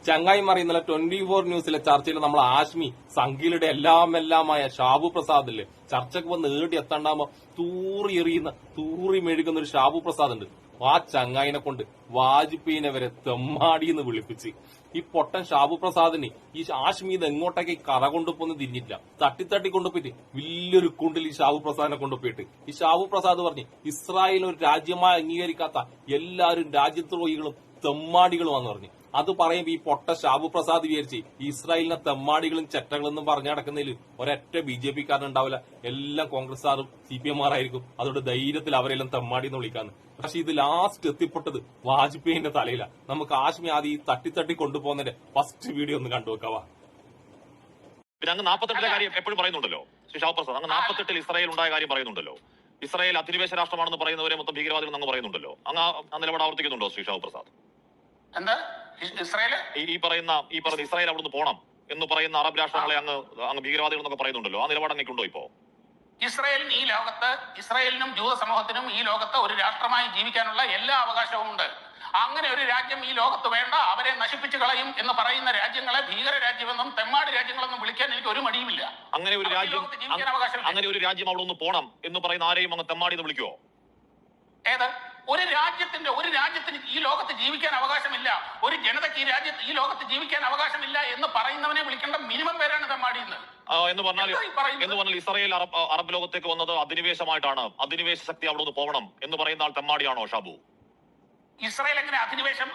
ചങ്ങായിമാർ ഇന്നലെ 24 ന്യൂസിലെ ചർച്ചയിൽ നമ്മൾ ആശ്മി സംഘിയുടെ എല്ലാമായ ഷാബു പ്രസാദില്ലേ ചർച്ചയ്ക്ക് വന്ന് ഏടി എത്തണ്ടാകുമ്പോ തൂറി മെഴുകുന്ന ഒരു ഷാബു പ്രസാദ് ഉണ്ട്. ആ ചങ്ങായിനെ കൊണ്ട് വാജ്പേയിനെ വരെ തെമ്മാടിന്ന് വിളിപ്പിച്ച് ഈ പൊട്ടൻ ഷാബു പ്രസാദിന് ഈ ആശ്മി ഇത് എങ്ങോട്ടേക്ക് കറ കൊണ്ടുപോന്ന് തിരിഞ്ഞില്ല. തട്ടി കൊണ്ടുപോയിട്ട് വലിയൊരു കുണ്ടിൽ ഈ ഷാബു പ്രസാദിനെ കൊണ്ടുപോയിട്ട് ഈ ഷാബു പ്രസാദ് പറഞ്ഞ് ഇസ്രായേൽ ഒരു രാജ്യമായി അംഗീകരിക്കാത്ത എല്ലാവരും രാജ്യദ്രോഹികളും തെമ്മാടികളുമാന്ന് പറഞ്ഞു. അത് പറയുമ്പോ ഈ പൊട്ട ഷാബു പ്രസാദ് വിചാരിച്ച് ഇസ്രായേലിനെ തെമ്മാടികളും ചെറ്റകളെന്നും പറഞ്ഞു നടക്കുന്നതിൽ ഒരൊറ്റ BJP കാരനുണ്ടാവില്ല. എല്ലാം കോൺഗ്രസ്സുകാരും CPM ആയിരിക്കും. അതുകൊണ്ട് ധൈര്യത്തിൽ അവരെല്ലാം തെമ്മാടി എന്ന് വിളിക്കാന്ന്. പക്ഷെ ഇത് ലാസ്റ്റ് എത്തിപ്പെട്ടത് വാജ്പേയിന്റെ തലയില. നമുക്ക് ആശ്മി ആദ്യം തട്ടി കൊണ്ടുപോകുന്നതിന്റെ ഫസ്റ്റ് വീഡിയോ ഒന്ന് കണ്ടുവെക്കാവാ. പിന്നെ അങ്ങ് 48 കാര്യം എപ്പോഴും പറയുന്നുണ്ടല്ലോ ശ്രീ ഷാബു പ്രസാദ്. അങ്ങ് 48 ഇസ്രായേൽ ഉണ്ടായ കാര്യം പറയുന്നുണ്ടല്ലോ. ഇസ്രായേൽ അധിനിവേശ രാഷ്ട്രമാണെന്ന് പറയുന്നവരെ മൊത്തം ഭീകരവാദികൾ അങ്ങ് പറയുന്നുണ്ടല്ലോ. അങ്ങ് ആ നിലപാട് ആവർത്തിക്കുന്നുണ്ടോ ശ്രീ ഷാബു പ്രസാദ്? എന്താ ഇസ്രായേല് ഈ പറയുന്ന ഇസ്രായേൽ അവിടുന്ന് പോണം എന്ന് പറയുന്ന അറബ് രാഷ്ട്രങ്ങളെ അങ്ങ് ഭീകരവാദികൾ എന്നൊക്കെ പറയുന്നുണ്ടല്ലോ. ആ നിലപാട് അങ്ങേക്കുണ്ടോ ഇപ്പോ? ഇസ്രായേലിന് ഈ ലോകത്ത്, ഇസ്രായേലിനും ജൂത സമൂഹത്തിനും ഈ ലോകത്ത് ഒരു രാഷ്ട്രമായി ജീവിക്കാനുള്ള എല്ലാ അവകാശവും ഉണ്ട്. അങ്ങനെ ഒരു രാജ്യം ഈ ലോകത്ത് വേണ്ട, അവരെ നശിപ്പിച്ചു കളയും എന്ന് പറയുന്ന രാജ്യങ്ങളെ ഭീകര രാജ്യമെന്നും തെമ്മാടി രാജ്യങ്ങളെന്നും വിളിക്കാൻ എനിക്ക് ഒരു മടിയുമില്ല. അങ്ങനെ ഒരു രാജ്യം അവിടെ ഒന്ന് പോണം എന്ന് പറയുന്ന ആരെയും അങ്ങ് തെമ്മാടി എന്ന് വിളിക്കുവോ? ഏത് ഒരു രാജ്യത്തിന് ഈ ലോകത്ത് ജീവിക്കാൻ അവകാശമില്ല, ഒരു ജനതയ്ക്ക് ഈ ലോകത്ത് ജീവിക്കാൻ അവകാശമില്ല എന്ന് പറയുന്നവനെ വിളിക്കേണ്ട മിനിമം പേരാണ് തെമ്മാടി എന്ന് പറഞ്ഞാൽ ഇസ്രായേൽ അറബ് ലോകത്തേക്ക് വന്നത് അധിനിവേശമായിട്ടാണ്. അധിനിവേശ ശക്തി അവിടെ നിന്ന് പോകണം എന്ന് പറയുന്ന ആൾ തെമ്മാടിയാണോ ഷാബു? ഇസ്രായേൽ എങ്ങനെ അധിനിവേശം?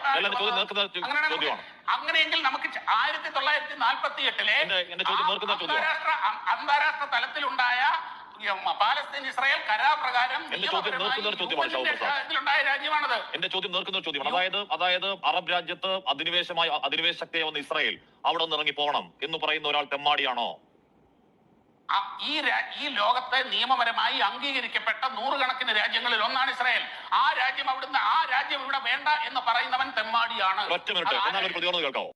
അങ്ങനെയെങ്കിൽ നമുക്ക് 1948-ലെ അന്താരാഷ്ട്ര തലത്തിലുണ്ടായ പാലസ്തീൻ ഇസ്രായേൽ കരാർ പ്രകാരം ഇതിലുണ്ടായ രാജ്യമാണത്. എന്റെ ചോദ്യം നേർക്കുന്ന ചോദ്യമാണ്. അതായത് അറബ് രാജ്യത്ത് അധിനിവേശ ശക്തിയായി വന്ന ഇസ്രായേൽ അവിടെ നിന്ന് ഇറങ്ങി പോകണം എന്ന് പറയുന്ന ഒരാൾ തെമ്മാടിയാണോ? ഈ ലോകത്തെ നിയമപരമായി അംഗീകരിക്കപ്പെട്ട നൂറുകണക്കിന് രാജ്യങ്ങളിൽ ഒന്നാണ് ഇസ്രായേൽ. ആ രാജ്യം ഇവിടെ വേണ്ട എന്ന് പറയുന്നവൻ തെമ്മാടിയാണ്. ഒറ്റ മിനിറ്റ്, എന്നാൽ ഒരു പ്രതികരണം കേൾക്കാവോ?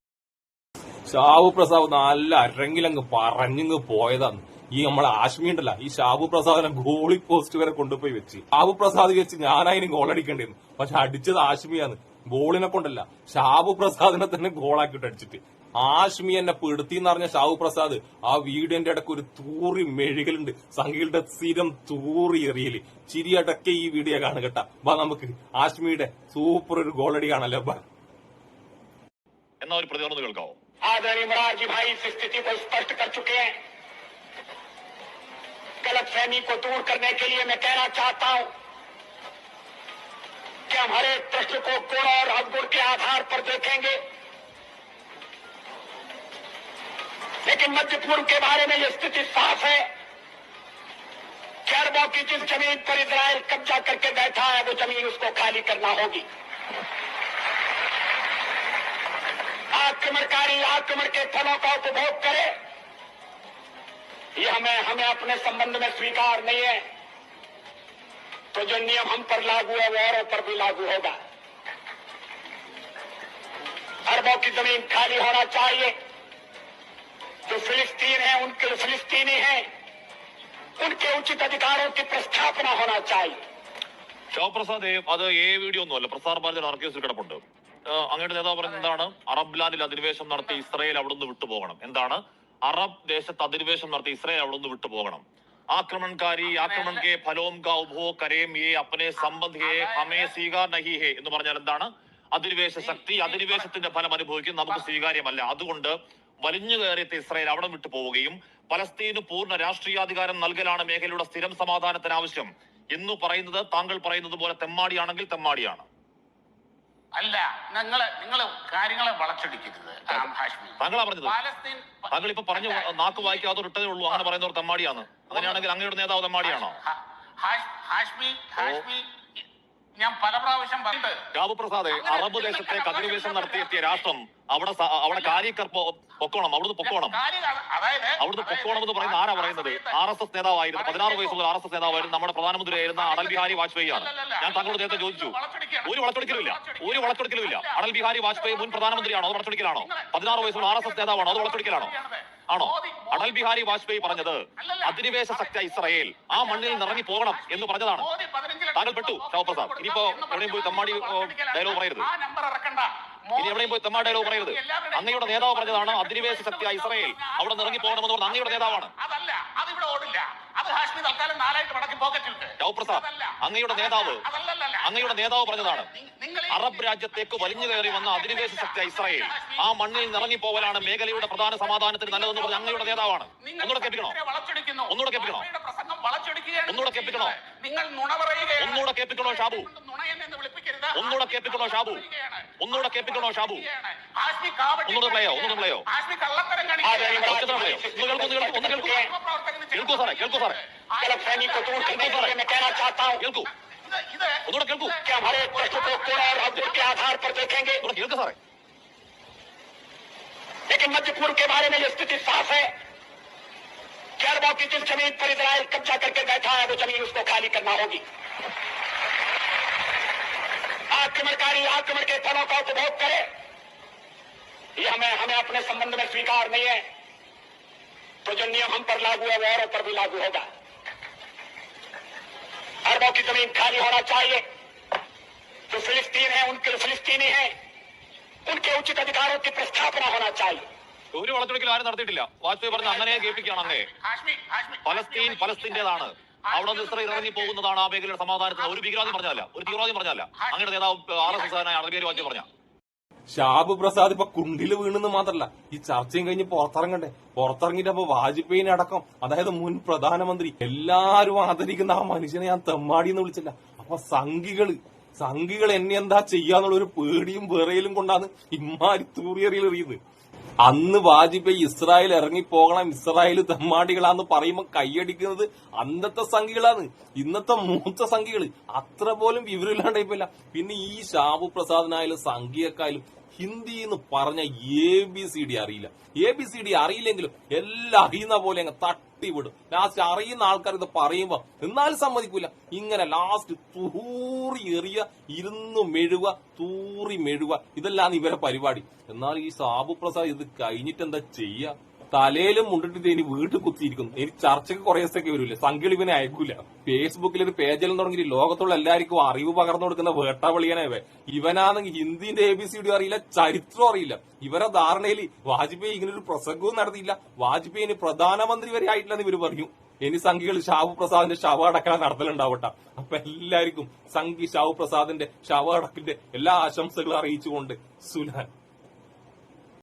ഷാബു പ്രസാദ് നല്ല അരങ്ങിലങ്ങ് പറഞ്ഞങ്ങ് പോയതാണ്. ഈ നമ്മളെ ആശ്മി ഉണ്ടല്ല, ഈ ഷാബു പ്രസാദിനെ ഗോളി പോസ്റ്റ് വരെ കൊണ്ടുപോയി വെച്ച് ഷാബു പ്രസാദ് വെച്ച് ഞാനതിന് ഗോൾ അടിക്കേണ്ടിയിരുന്നു. പക്ഷെ അടിച്ചത് ആശ്മിയാണ്. ബോളിനെ കൊണ്ടല്ല, ഷാബു പ്രസാദിനെ തന്നെ ഗോളാക്കിട്ട് അടിച്ചിട്ട്. ആശ്മി എന്നെ പെടുത്തിന്ന് പറഞ്ഞ ഷാബു പ്രസാദ് ആ വീടിന്റെ ഇടയ്ക്ക് ഒരു തൂറി മെഴുകലുണ്ട്. സംഘികളുടെ സ്ഥിരം തൂറി എറിയല് ചിരിയടക്കെ ഈ വീഡിയോ കാണുക കേട്ടാ. നമുക്ക് ആശ്മിയുടെ സൂപ്പർ ഒരു ഗോളടി കാണല്ലോ. എന്നാ ഒരു പ്രതികരണം കേൾക്കാവോ? गलतफहमी को दूर करने के लिए मैं कहना चाहता हूं कि हम हर एक प्रश्न को गुण और अवगुण के आधार पर देखेंगे, लेकिन मध्य पूर्व के बारे में यह स्थिति साफ है कि अरबों की जिस जमीन पर इजराइल कब्जा करके बैठा है वो जमीन उसको खाली करना होगी। आक्रमणकारी आक्रमण के फलों का उपभोग करे, ये हमें अपने संबंध में स्वीकार नहीं है। तो जो नियम हम पर लागू है वो औरों पर भी लागू होगा। अरबों की जमीन खाली होना चाहिए। जो फिलिस्तीन है, उनके फिलिस्तीनी हैं, उनके उचित अधिकारों की प्रस्थापना होना चाहिए. ഷാബു പ്രസാദ്, അത് വീഡിയോ ഒന്നുമല്ല, പ്രസാർ ഭാരതിയുടെ ആർക്കൈവ്സിൽ കിടപ്പുണ്ട്. അങ്ങയുടെ നേതാവ് പറയുന്നത് എന്താണ്? അറബ് ലാൻഡിൽ അധിനിവേശം നടത്തി ഇസ്രായേൽ അവിടുന്ന് വിട്ടുപോകണം. എന്താണ്? അറബ് ദേശത്ത് അധിനിവേശം നടത്തി ഇസ്രായേൽ അവിടെ നിന്ന് വിട്ടുപോകണം. आक्रमण के फलों का उपभोग करें ये अपने संबंध है हमें സ്വീകാർ നഹി ഹേ എന്ന് പറഞ്ഞാൽ എന്താണ്? അധിനിവേശ ശക്തി അധിനിവേശത്തിന്റെ ഫലം അനുഭവിക്കും നമുക്ക് സ്വീകാര്യമല്ല. അതുകൊണ്ട് വലിഞ്ഞു കയറിയ ഇസ്രായേൽ അവിടെ വിട്ടു പോവുകയും പലസ്തീന് പൂർണ്ണ രാഷ്ട്രീയാധികാരം നൽകലാണ് മേഖലയുടെ സ്ഥിരം സമാധാനത്തിന് ആവശ്യം എന്ന് പറയുന്നത് താങ്കൾ പറയുന്നത് പോലെ തെമ്മാടിയാണെങ്കിൽ തെമ്മാടിയാണ്. അല്ല, നിങ്ങള് കാര്യങ്ങളെ വളച്ചൊടിക്കരുത്. താങ്കളാ പറഞ്ഞത്. താങ്കൾ ഇപ്പൊ പറഞ്ഞു നാക്ക് വായിക്കാതെ ഇട്ടതേ ഉള്ളൂ അങ്ങനെ പറയുന്നവർ തെമ്മാടിയാണ്. അങ്ങനെയാണെങ്കിൽ അങ്ങയുടെ നേതാവ് തെമ്മാടിയാണോ? ഞാൻ പല പ്രാവശ്യം പറഞ്ഞത് ഷാബു പ്രസാദ്, അറബ് ദേശത്തേക്ക് അധിനിവേശം നടത്തിയെത്തിയ രാഷ്ട്രം അവിടെ കാര്യക്കർ പൊക്കോണം, അവിടുന്ന് പൊക്കോണം എന്ന് പറയുന്ന ആരാ പറയുന്നത്? RSS നേതാവായിരുന്നു, 16 വയസ്സുള്ള RSS നേതാവായിരുന്നു, നമ്മുടെ പ്രധാനമന്ത്രിയായിരുന്ന അടൽ ബിഹാരി വാജ്പേയി ആണ്. ഞാൻ താങ്കളോട് നേരത്തെ ചോദിച്ചു, ഒരു വളച്ചൊടിക്കലുമില്ല. അടൽ ബിഹാരി വാജ്പേയി മുൻ പ്രധാനമന്ത്രിയാണോ? അത് വളച്ചൊടിക്കലാണോ? 16 വയസ്സുള്ള RSS നേതാവാണോ? അത് വളച്ചൊടിക്കലാണോ? ആണോ? അടൽ ബിഹാരി വാജ്പേയി പറഞ്ഞത് അധിനിവേശ ശക്തി ഇസ്രായേൽ ആ മണ്ണിൽ നിറങ്ങി പോകണം എന്ന് പറഞ്ഞതാണ്. താങ്കൾ പെട്ടു ഷാബു പ്രസാദ്. ഇനിയിപ്പോ എവിടെയും പോയി തമ്മാടി ഡയലോഗ് പറയരുത്. ഇനി എവിടെയും പോയി തെമ്മാ ഡയലോഗ് പറയരുത്. അങ്ങയുടെ നേതാവ് പറഞ്ഞതാണ് അധിനിവേശ ശക്തിയായ ഇസ്രായേൽ അവിടെ നിന്ന് ഇറങ്ങിപ്പോകണമെന്ന് പറഞ്ഞ അങ്ങയുടെ നേതാവാണ്. അതല്ല, അതിവിടെ ഓടില്ല. അത് ഹാഷ്മി തൽക്കാലം 4 ആയിട്ട് മടക്കി പോക്കറ്റിലിട്ട്. ശിവപ്രസാദ്, അങ്ങയുടെ നേതാവ് പറഞ്ഞതാണ് അറബ് രാജ്യത്തേക്ക് വലിഞ്ഞു കയറി വന്ന അധിനിവേശ ശക്തിയായ ഇസ്രായേൽ ആ മണ്ണിൽ നിന്ന് ഇറങ്ങിപ്പോവലാണ് മേഖലയുടെ പ്രധാന സമാധാനത്തിന് നല്ലതെന്ന് പറഞ്ഞ അങ്ങയുടെ നേതാവാണ്. ഒന്നുകൂടെ കേൾപ്പിക്കണോ? ഒന്നുകൂടെ കേൾപ്പിക്കണോ? ഒന്നുകൂടെ കേൾപ്പിക്കണോ? ഒന്നുകൂടെ കേൾപ്പിക്കണോ ഷാബു? ഒന്നുകൂടെ കേൾപ്പിക്കണോ ഷാബു? ഒന്നുകൂടെ കേൾപ്പിക്കണോ ഷാബു? ഒന്നുകൂടെ പ്ലേയോ? ഒന്നുകൂടെ പ്ലേയോ? കേൾക്കൂ സാറേ, കേൾക്കൂ സാറേ, गलतफहमी को दूर करने के लिए मैं कहना चाहता हूँ കേൾക്കൂ, ഒന്നുകൂടെ കേൾക്കൂ. कि हमारे प्रश्नों को कोण और अवगुण के आधार पर देखेंगे, കേൾക്കൂ സാറേ. लेकिन मध्य पूर्व के बारे में यह स्थिति साफ है कि अरबों की जिस जमीन पर इजराइल कब्जा करके बैठा है वो जमीन उसको खाली करना होगी. आक्रमणकारी आक्रमण के फलों का उपभोग करे, ये हमें अपने संबंध में स्वीकार नहीं है. तो जो नियम हम पर लागू है वो औरों पर भी लागू होगा. अरबों की जमीन खाली होना चाहिए. जो फिलिस्तीन है उनके फिलिस्तीनी है, उनके उचित अधिकारों की प्रस्थापना होना चाहिए. ഒരു വളച്ചൊടുക്കൽ ആരും നടത്തിയിട്ടില്ല. വാജ്പേയി പറഞ്ഞ അങ്ങനെ കേൾപ്പിക്കുകയാണ്. അങ്ങേ പലസ്തീൻ പലസ്തീന്റേതാണ്, അവിടെ നിന്ന് ഇസ്രായേൽ ഇറങ്ങി പോകുന്നതാണ് ആ മേഖലയുടെ സമാധാനത്തിന്. ഒരു ഭീകരവാദി പറഞ്ഞല്ല, ഒരു തീവ്രവാദി പറഞ്ഞല്ല. അങ്ങയുടെ നേതാവ് RSS അറബിയ വാജ്പേയി പറഞ്ഞ ഷാബു പ്രസാദ് ഇപ്പൊ കുണ്ടില് വീണെന്ന് മാത്രല്ല, ഈ ചർച്ചയും കഴിഞ്ഞ് പുറത്തിറങ്ങണ്ടേ? പുറത്തിറങ്ങിട്ടപ്പോ വാജ്പേയിനെ അടക്കം, അതായത് മുൻ പ്രധാനമന്ത്രി, എല്ലാരും ആദരിക്കുന്ന ആ മനുഷ്യനെ ഞാൻ തെമ്മാടി എന്ന് വിളിച്ചില്ല. അപ്പൊ സംഘികൾ എന്നെ എന്താ ചെയ്യാന്നുള്ള ഒരു പേടിയും വിറയിലും കൊണ്ടാണ് ഇമ്മാരി തൂറിയറിയിൽ എറിയുന്നത്. അന്ന് വാജ്പേയി ഇസ്രായേൽ ഇറങ്ങിപ്പോകണം, ഇസ്രായേൽ തെമ്മാടികളാന്ന് പറയുമ്പോ കൈയടിക്കുന്നത് അന്നത്തെ സംഘികളാണ്. ഇന്നത്തെ മൂത്ത സംഘികള് അത്ര പോലും വിവരമില്ലാണ്ടായിപ്പോയില്ല. പിന്നെ ഈ ഷാബു പ്രസാദിനായാലും സംഘിയക്കായാലും ഹിന്ദി എന്ന് പറഞ്ഞ ABCD അറിയില്ല. ABCD അറിയില്ലെങ്കിലും എല്ലാം അറിയുന്ന പോലെ അങ്ങ് തട്ടിവിടും. ലാസ്റ്റ് അറിയുന്ന ആൾക്കാർ ഇത് പറയുമ്പോ എന്നാലും സമ്മതിക്കൂല. ഇങ്ങനെ ലാസ്റ്റ് തൂറി എറിയ, ഇരുന്നു മെഴുക, തൂറി മെഴുക, ഇതെല്ലാം ഇവരെ പരിപാടി. എന്നാൽ ഈ ഷാബു പ്രസാദ് ഇത് കഴിഞ്ഞിട്ട് എന്താ ചെയ്യാ? തലയിലും മുണ്ടിട്ട് ഇനി വീട്ടിൽ കുത്തിയിരിക്കുന്നു. ഇനി ചർച്ചയ്ക്ക് കുറെ ദിവസമൊക്കെ വരൂല്ലേ, സംഘികൾ ഇവനെ അയക്കൂല. ഫേസ്ബുക്കിൽ ഒരു പേജെല്ലാം തുടങ്ങി ലോകത്തുള്ള എല്ലാവർക്കും അറിവ് പകർന്നു കൊടുക്കുന്ന വേട്ടാവളിയാണേ ഇവനാണെങ്കിൽ ഹിന്ദിന്റെ ABCD അറിയില്ല, ചരിത്രം അറിയില്ല. ഇവരെ ധാരണയിൽ വാജ്പേയി ഇങ്ങനൊരു പ്രസംഗവും നടത്തിയില്ല, വാജ്പേയി ഇനി പ്രധാനമന്ത്രി വരെ ആയിട്ടില്ലെന്ന് ഇവര് പറഞ്ഞു. ഇനി സംഘികൾ ഷാബു പ്രസാദിന്റെ ശവ അടക്കാൻ നടത്തലുണ്ടാവട്ടെ. അപ്പൊ എല്ലാവർക്കും സംഘി ഷാബു പ്രസാദിന്റെ ശവ അടക്കിന്റെ എല്ലാ ആശംസകളും അറിയിച്ചുകൊണ്ട് സുലാൻ.